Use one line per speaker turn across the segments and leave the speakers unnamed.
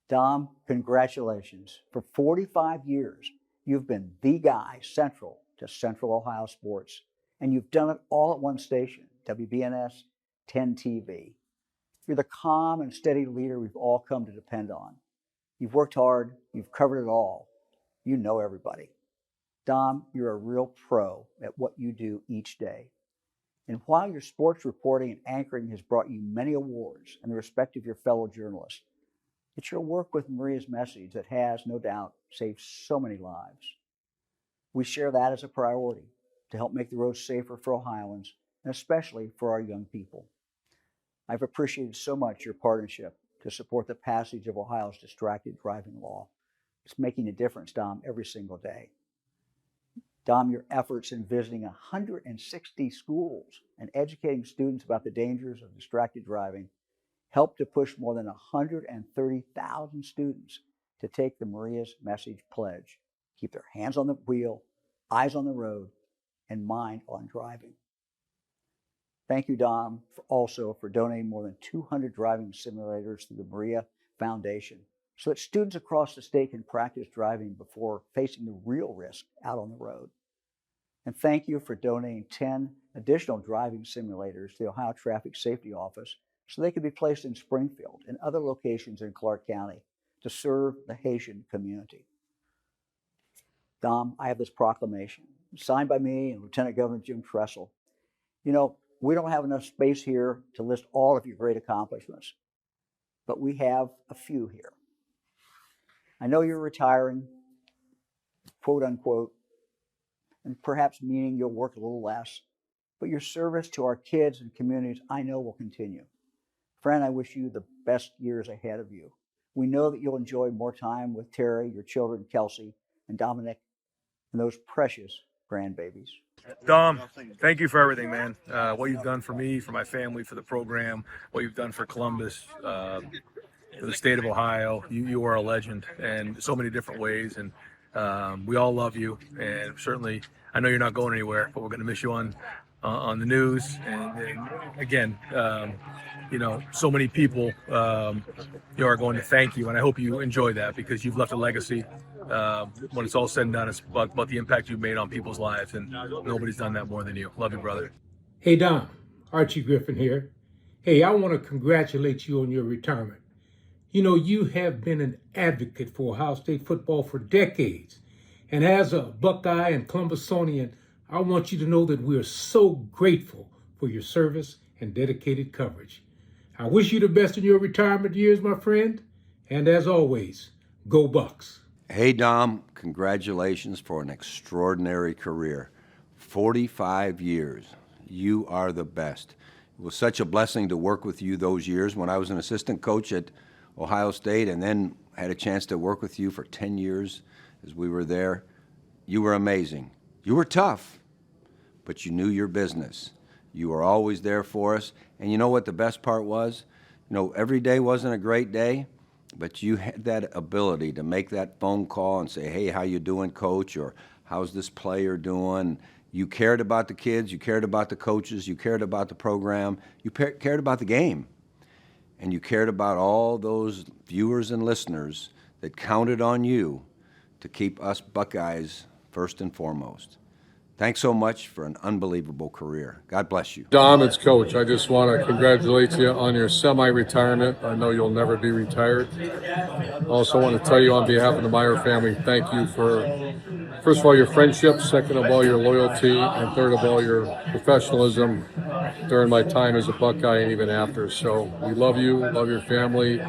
Dom, congratulations. For 45 years, you've been the guy central to Central Ohio sports, and you've done it all at one station, WBNS 10 TV. You're the calm and steady leader we've all come to depend on. You've worked hard, you've covered it all. You know everybody. Dom, you're a real pro at what you do each day. And while your sports reporting and anchoring has brought you many awards and the respect of your fellow journalists, it's your work with Maria's message that has, no doubt, saved so many lives. We share that as a priority to help make the roads safer for Ohioans, and especially for our young people. I've appreciated so much your partnership to support the passage of Ohio's distracted driving law. It's making a difference, Dom, every single day. Dom, your efforts in visiting 160 schools and educating students about the dangers of distracted driving helped to push more than 130,000 students to take the Maria's Message pledge, keep their hands on the wheel, eyes on the road, and mind on driving. Thank you, Dom, also for donating more than 200 driving simulators to the Maria Foundation so that students across the state can practice driving before facing the real risk out on the road. And thank you for donating 10 additional driving simulators to the Ohio Traffic Safety Office so they could be placed in Springfield and other locations in Clark County to serve the Haitian community. Dom, I have this proclamation signed by me and Lieutenant Governor Jim Tressel. You know, we don't have enough space here to list all of your great accomplishments, but we have a few here. I know you're retiring, quote unquote, and perhaps meaning you'll work a little less, but your service to our kids and communities I know will continue. Friend, I wish you the best years ahead of you. We know that you'll enjoy more time with Terry, your children, Kelsey, and Dominic, and those precious grandbabies.
Dom, thank you for everything, man. What you've done for me, for my family, for the program, what you've done for Columbus, for the state of Ohio. You are a legend in so many different ways, and we all love you. And certainly, I know you're not going anywhere, but we're going to miss you on the news. And again, you know, so many people you are going to thank you, and I hope you enjoy that because you've left a legacy. When it's all said and done, it's about the impact you've made on people's lives, and nobody's done that more than you. Love you, brother.
Hey, Dom. Archie Griffin here. Hey, I want to congratulate you on your retirement. You know, you have been an advocate for Ohio State football for decades. And as a Buckeye and Columbusonian, I want you to know that we are so grateful for your service and dedicated coverage. I wish you the best in your retirement years, my friend. And as always, go Bucks.
Hey, Dom, congratulations for an extraordinary career. 45 years. You are the best. It was such a blessing to work with you those years when I was an assistant coach at Ohio State and then had a chance to work with you for 10 years as we were there. You were amazing. You were tough, but you knew your business. You were always there for us. And you know what the best part was? You know, every day wasn't a great day, but you had that ability to make that phone call and say, hey, how you doing, coach? Or how's this player doing? You cared about the kids. You cared about the coaches. You cared about the program. You cared about the game. And you cared about all those viewers and listeners that counted on you to keep us Buckeyes first and foremost. Thanks so much for an unbelievable career. God bless you.
Dom, it's Coach. I just want to congratulate you on your semi-retirement. I know you'll never be retired. I also want to tell you on behalf of the Meyer family, thank you for, first of all, your friendship, second of all, your loyalty, and third of all, your professionalism during my time as a Buckeye and even after. So we love you, love your family,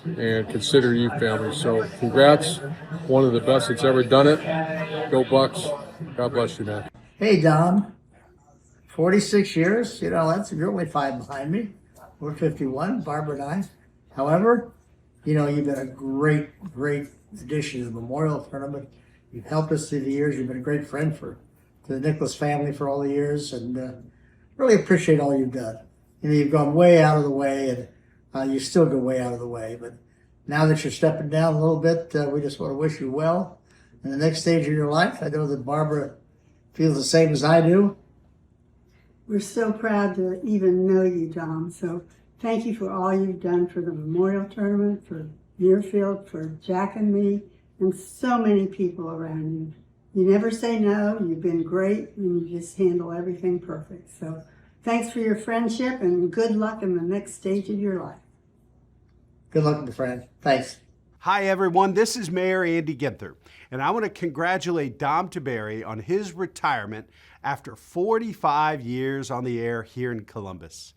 and consider you family. So congrats. One of the best that's ever done it. Go Bucks. God bless you, man.
Hey, Dom. 46 years, you know, you're only 5 behind me. We're 51, Barbara and I. However, you know, you've been a great addition to the Memorial Tournament. You've helped us through the years. You've been a great friend to the Nicholas family for all the years, and really appreciate all you've done. You know, you've gone way out of the way, and you still go way out of the way. But now that you're stepping down a little bit, we just want to wish you well in the next stage of your life. I know that Barbara feels the same as I do.
We're so proud to even know you, Dom. So thank you for all you've done for the Memorial Tournament, for Muirfield, for Jack and me, and so many people around you. You never say no, you've been great, and you just handle everything perfect. So thanks for your friendship, and good luck in the next stage of your life.
Good luck, my friend. Thanks.
Hi, everyone. This is Mayor Andy Ginther, and I want to congratulate Dom Tiberi on his retirement after 45 years on the air here in Columbus.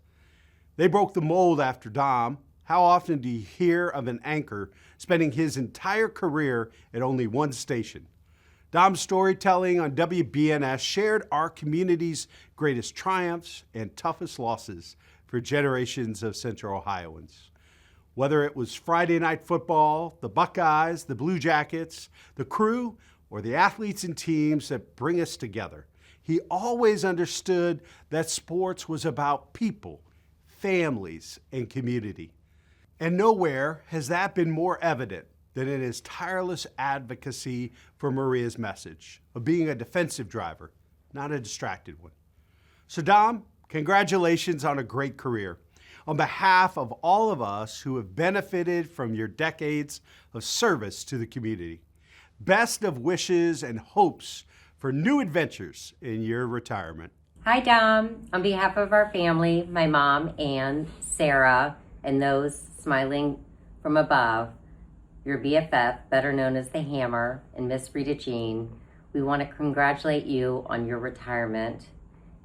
They broke the mold after Dom. How often do you hear of an anchor spending his entire career at only one station? Dom's storytelling on WBNS shared our community's greatest triumphs and toughest losses for generations of Central Ohioans. Whether it was Friday night football, the Buckeyes, the Blue Jackets, the crew, or the athletes and teams that bring us together, he always understood that sports was about people, families, and community. And nowhere has that been more evident than in his tireless advocacy for Maria's message of being a defensive driver, not a distracted one. So Dom, congratulations on a great career. On behalf of all of us who have benefited from your decades of service to the community, best of wishes and hopes for new adventures in your retirement.
Hi, Dom. On behalf of our family, my mom, Ann, Sarah, and those smiling from above, your BFF, better known as the Hammer, and Miss Rita Jean, we want to congratulate you on your retirement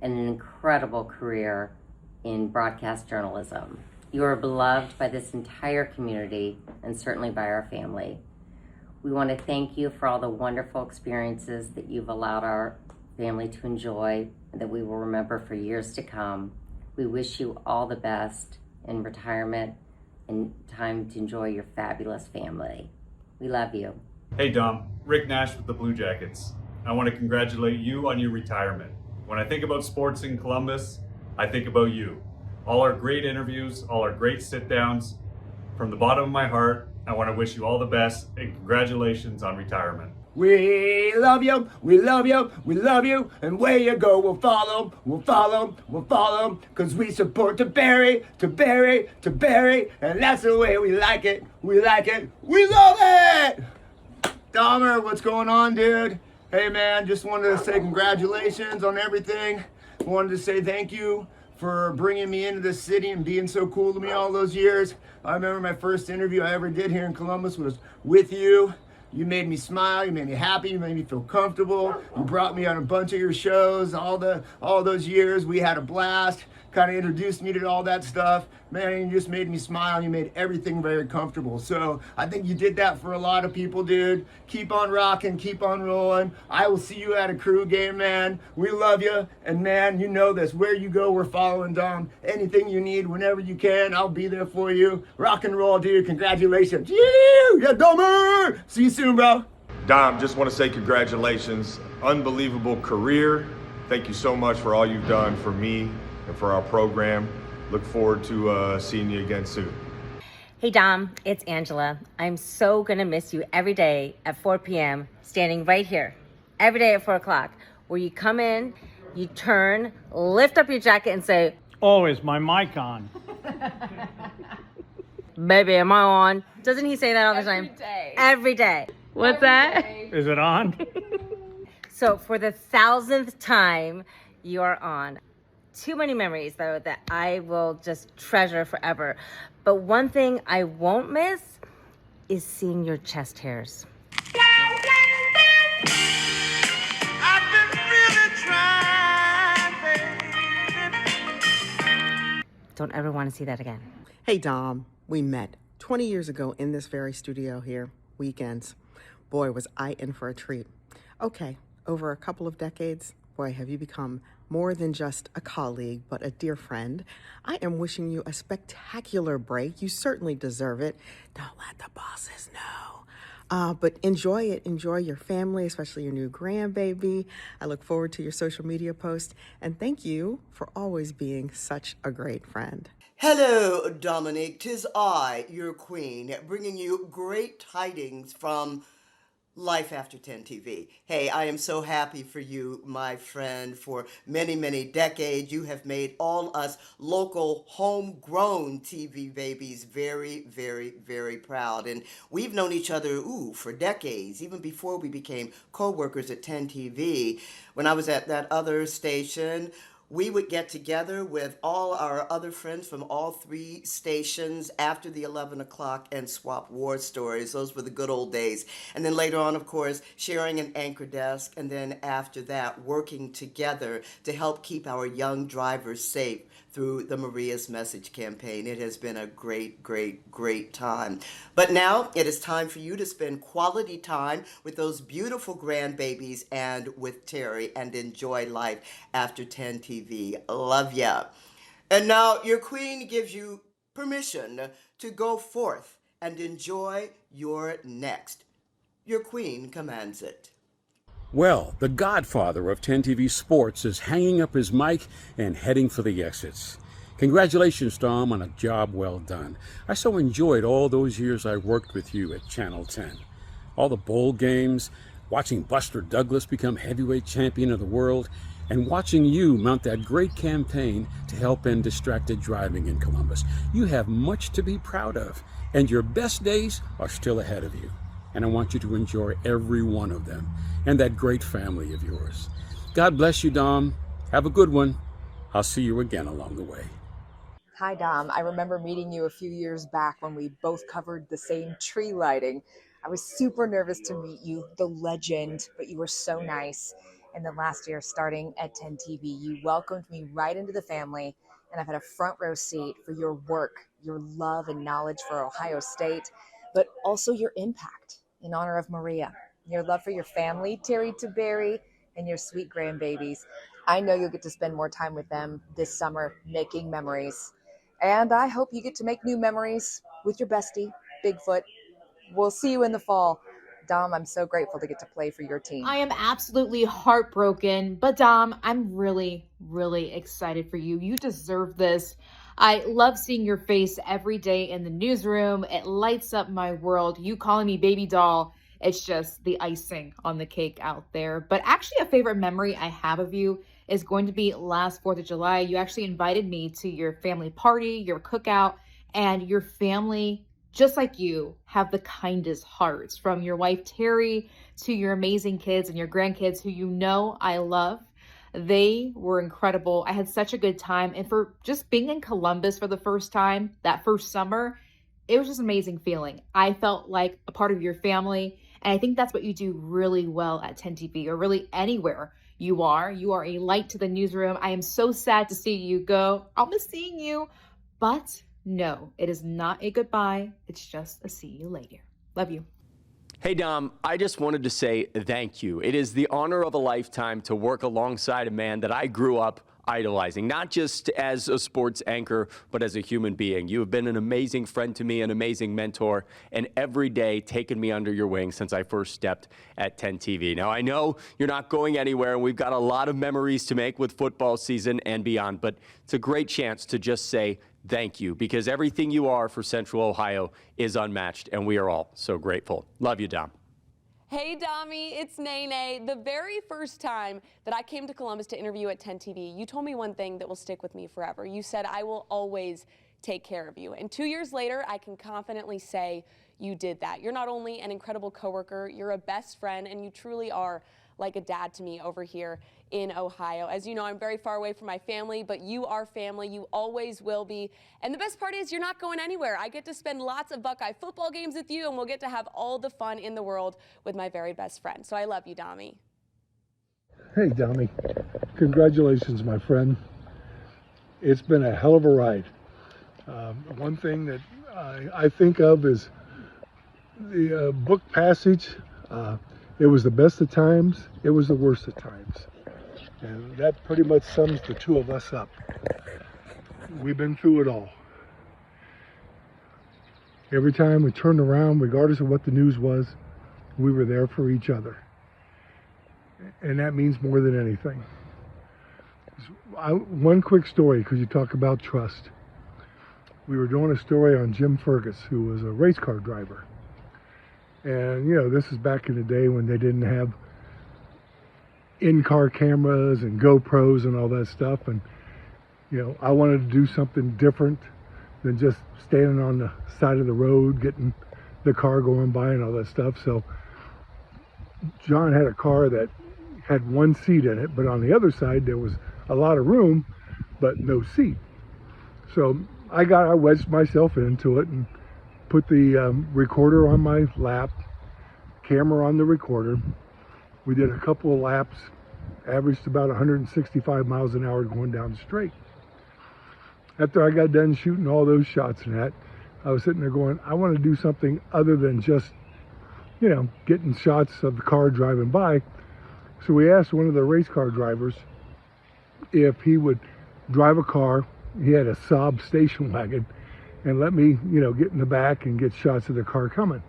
and an incredible career in broadcast journalism. You are beloved by this entire community and certainly by our family. We want to thank you for all the wonderful experiences that you've allowed our family to enjoy and that we will remember for years to come. We wish you all the best in retirement and time to enjoy your fabulous family. We love you.
Hey Dom, Rick Nash with the Blue Jackets. I want to congratulate you on your retirement. When I think about sports in Columbus, I think about you. All our great interviews, all our great sit downs. From the bottom of my heart, I want to wish you all the best and congratulations on retirement.
We love you, we love you, we love you, and where you go, we'll follow, we'll follow, we'll follow, cause we support Tiberi, Tiberi, Tiberi, and that's the way we like it, we like it, we love it! Dahmer, what's going on, dude? Hey man, just wanted to say congratulations on everything. Wanted to say thank you for bringing me into this city and being so cool to me all those years. I remember my first interview I ever did here in Columbus was with you. You made me smile, you made me happy, you made me feel comfortable. You brought me on a bunch of your shows, all those years. We had a blast, kind of introduced me to all that stuff. Man, you just made me smile, you made everything very comfortable. So I think you did that for a lot of people, dude. Keep on rocking, keep on rolling. I will see you at a crew game, man. We love you, and man, you know this. Where you go, we're following Dom. Anything you need, whenever you can, I'll be there for you. Rock and roll, dude. Congratulations. Yeah, Domer! See you soon, bro.
Dom, just want to say congratulations. Unbelievable career. Thank you so much for all you've done for me and for our program. Look forward to seeing you again soon.
Hey Dom, it's Angela. I'm so gonna miss you every day at 4 p.m. standing right here. Every day at 4 o'clock, where you come in, you turn, lift up your jacket and say,
"Oh, is my mic on?"
"Baby, am I on?" Doesn't he say that all the time? Every day. What's that?
Is it on?
So for the 1,000th time, you are on. Too many memories, though, that I will just treasure forever. But one thing I won't miss is seeing your chest hairs.
I've been really trying.
Don't ever want to see that again.
Hey, Dom. We met 20 years ago in this very studio here, weekends. Boy, was I in for a treat. Okay, over a couple of decades, boy, have you become more than just a colleague, but a dear friend. I am wishing you a spectacular break. You certainly deserve it. Don't let the bosses know. But enjoy it. Enjoy your family, especially your new grandbaby. I look forward to your social media posts. And thank you for always being such a great friend.
Hello, Dominique. 'Tis I, your queen, bringing you great tidings from Life After 10 TV. Hey, I am so happy for you, my friend. For many, many decades, you have made all us local, homegrown TV babies very, very, very proud. And we've known each other, for decades, even before we became co-workers at 10 TV. When I was at that other station, we would get together with all our other friends from all three stations after the 11 o'clock and swap war stories. Those were the good old days. And then later on, of course, sharing an anchor desk. And then after that, working together to help keep our young drivers safe through the Maria's Message campaign. It has been a great, great, great time. But now it is time for you to spend quality time with those beautiful grandbabies and with Terry and enjoy life after 10 TV. Love ya. And now your queen gives you permission to go forth and enjoy your next. Your queen commands it.
Well, the godfather of 10 TV Sports is hanging up his mic and heading for the exits. Congratulations, Dom, on a job well done. I so enjoyed all those years I worked with you at Channel 10. All the bowl games, watching Buster Douglas become heavyweight champion of the world, and watching you mount that great campaign to help end distracted driving in Columbus. You have much to be proud of, and your best days are still ahead of you. And I want you to enjoy every one of them and that great family of yours. God bless you, Dom. Have a good one. I'll see you again along the way.
Hi, Dom. I remember meeting you a few years back when we both covered the same tree lighting. I was super nervous to meet you, the legend, but you were so nice. And then last year, starting at 10 TV, you welcomed me right into the family, and I've had a front row seat for your work, your love and knowledge for Ohio State, but also your impact in honor of Maria, your love for your family, Jerry Tiberi, and your sweet grandbabies. I know you'll get to spend more time with them this summer, making memories. And I hope you get to make new memories with your bestie, Bigfoot. We'll see you in the fall. Dom, I'm so grateful to get to play for your team.
I am absolutely heartbroken, but Dom, I'm really, really excited for you. You deserve this. I love seeing your face every day in the newsroom. It lights up my world. You calling me baby doll, it's just the icing on the cake out there. But actually a favorite memory I have of you is going to be last 4th of July. You actually invited me to your family party, your cookout, and your family, just like you, have the kindest hearts, from your wife Terry to your amazing kids and your grandkids who you know I love. They were incredible. I had such a good time. And for just being in Columbus for the first time, that first summer, it was just an amazing feeling. I felt like a part of your family. And I think that's what you do really well at 10 TV, or really anywhere you are. You are a light to the newsroom. I am so sad to see you go. I'll miss seeing you. But no, it is not a goodbye. It's just a see you later. Love you.
Hey, Dom, I just wanted to say thank you. It is the honor of a lifetime to work alongside a man that I grew up idolizing, not just as a sports anchor, but as a human being. You have been an amazing friend to me, an amazing mentor, and every day taken me under your wing since I first stepped at 10 TV. Now, I know you're not going anywhere, and we've got a lot of memories to make with football season and beyond, but it's a great chance to just say thank you, because everything you are for Central Ohio is unmatched, and we are all so grateful. Love you, Dom.
Hey, Dommy, it's Nene. The very first time that I came to Columbus to interview at 10 TV, you told me one thing that will stick with me forever. You said, I will always take care of you. And 2 years later, I can confidently say you did that. You're not only an incredible coworker, you're a best friend, and you truly are like a dad to me over here in Ohio. As you know, I'm very far away from my family, but you are family. You always will be. And the best part is you're not going anywhere. I get to spend lots of Buckeye football games with you, and we'll get to have all the fun in the world with my very best friend. So I love you, Dommy.
Hey, Dommy. Congratulations, my friend. It's been a hell of a ride. One thing that I think of is the book passage. It was the best of times, it was the worst of times. And that pretty much sums the two of us up. We've been through it all. Every time we turned around, regardless of what the news was, we were there for each other. And that means more than anything. One quick story, because you talk about trust. We were doing a story on Jim Fergus, who was a race car driver. And, this is back in the day when they didn't have in-car cameras and GoPros and all that stuff. And, I wanted to do something different than just standing on the side of the road, getting the car going by and all that stuff. So John had a car that had one seat in it, but on the other side there was a lot of room, but no seat. So I wedged myself into it and put the recorder on my lap, camera on the recorder. We did a couple of laps, averaged about 165 miles an hour going down the straight. After I got done shooting all those shots and that, I was sitting there going, I want to do something other than just, getting shots of the car driving by. So we asked one of the race car drivers if he would drive a car. He had a Saab station wagon, and let me, get in the back and get shots of the car coming.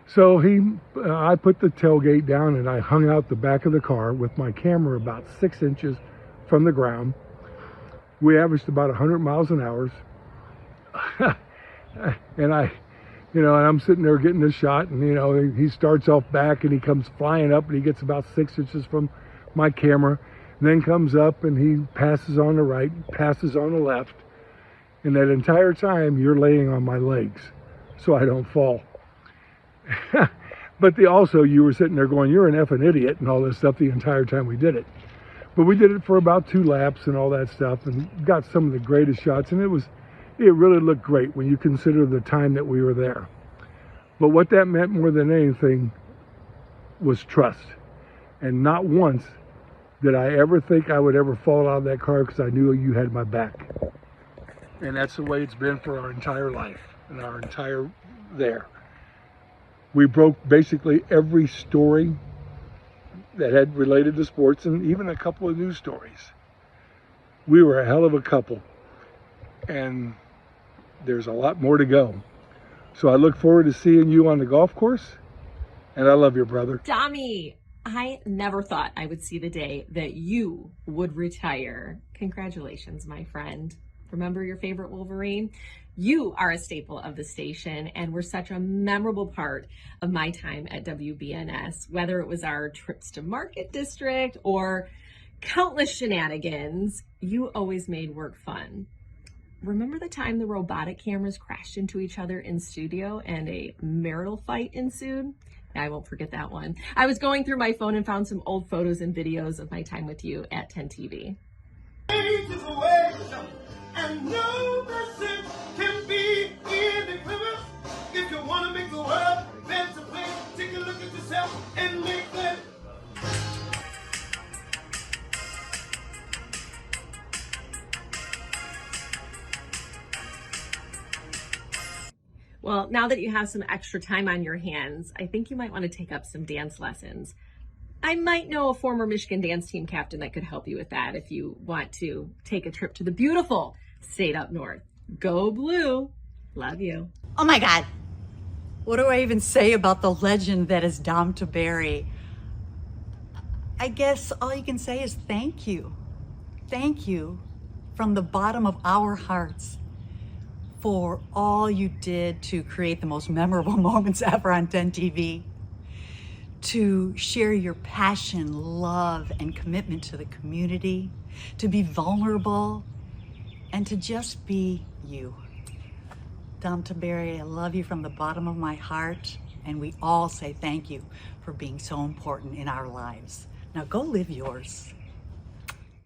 So I put the tailgate down and I hung out the back of the car with my camera about 6 inches from the ground. We averaged about 100 miles an hour. And and I'm sitting there getting the shot, and, he starts off back and he comes flying up and he gets about 6 inches from my camera, and then comes up and he passes on the right, passes on the left. And that entire time you're laying on my legs so I don't fall. But also you were sitting there going, you're an effing idiot and all this stuff the entire time we did it. But we did it for about 2 laps and all that stuff and got some of the greatest shots, and it really looked great when you consider the time that we were there. But what that meant more than anything was trust. And not once did I ever think I would ever fall out of that car, because I knew you had my back. And that's the way it's been for our entire life and our entire there. We broke basically every story that had related to sports, and even a couple of news stories. We were a hell of a couple, and there's a lot more to go. So I look forward to seeing you on the golf course, and I love you, brother.
Dommy, I never thought I would see the day that you would retire. Congratulations, my friend. Remember your favorite Wolverine? You are a staple of the station and were such a memorable part of my time at WBNS, whether it was our trips to Market District or countless shenanigans. You always made work fun. Remember the time the robotic cameras crashed into each other in studio and a marital fight ensued? I won't forget that one. I was going through my phone and found some old photos and videos of my time with you at 10 TV.
And no person can be independent. If you want to make the world a better place, take a look at yourself and make that.
Well, now that you have some extra time on your hands, I think you might want to take up some dance lessons. I might know a former Michigan dance team captain that could help you with that if you want to take a trip to the beautiful state up north. Go Blue. Love you.
Oh my God. What do I even say about the legend that is Dom Tiberi? I guess all you can say is thank you. Thank you from the bottom of our hearts for all you did to create the most memorable moments ever on 10 TV, to share your passion, love, and commitment to the community, to be vulnerable, and to just be you. Dom Tiberi, I love you from the bottom of my heart, and we all say thank you for being so important in our lives. Now go live yours.